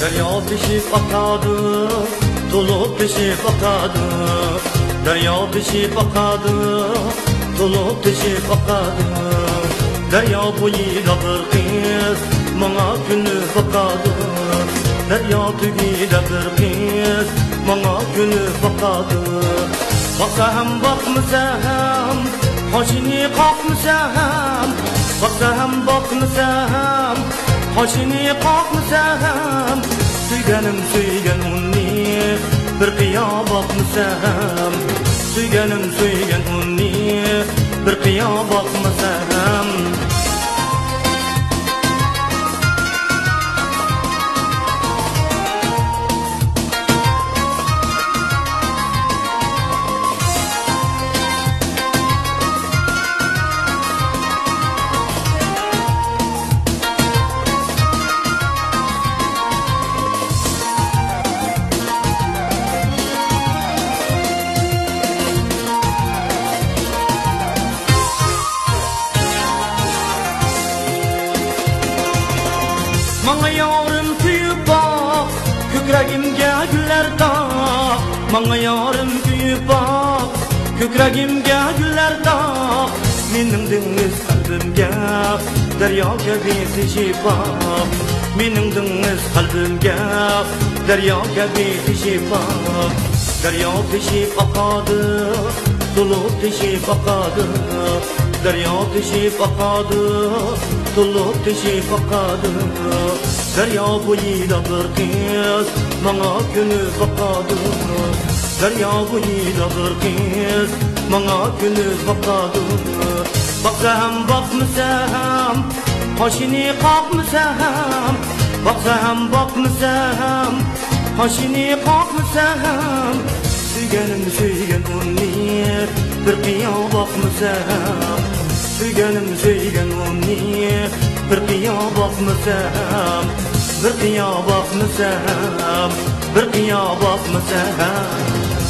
Derya pişip akadı, dolup pişip akadı. Derya pişip akadı, dolup pişip akadı. Derya boyuyla bir kız, bana günü bakadı. Derya tügüyle bir kız, bana günü bakadı. Baksam bakmasam, hoşini kalkmasam. Baksam bakmasam, hoşini kalkmasam. Suyganim suygan unni, bir qiya bakmasam. Suyganim suygan unni, bir qiya bakmasam. Mana yarım kuyup bak, kökregimge güller tak. Mana yarım kuyup bak, kökregimge güller tak. Mening dengiz qalbimga daryo kabi teshib bak. Mening dengiz qalbimga daryo kabi teshib bak. Daryo teshib oqadi, to'lib teshib oqadi. Daryo teshib oqadi, to'lib teshib oqadi. Daryo bo'yida bir qiz, menga kuni boqadi. Daryo bo'yida bir qiz, menga kuni boqadi. Baksam bakmasam, hoshini qoqmasam. Baksam bakmasam, hoshini qoqmasam. Suyganim suygan unni, bir qiyo boqmasam. Suyganim suygan unni, bir qiyo boqmasam. Bir qiyo boqmasam, bir qiyo boqmasam.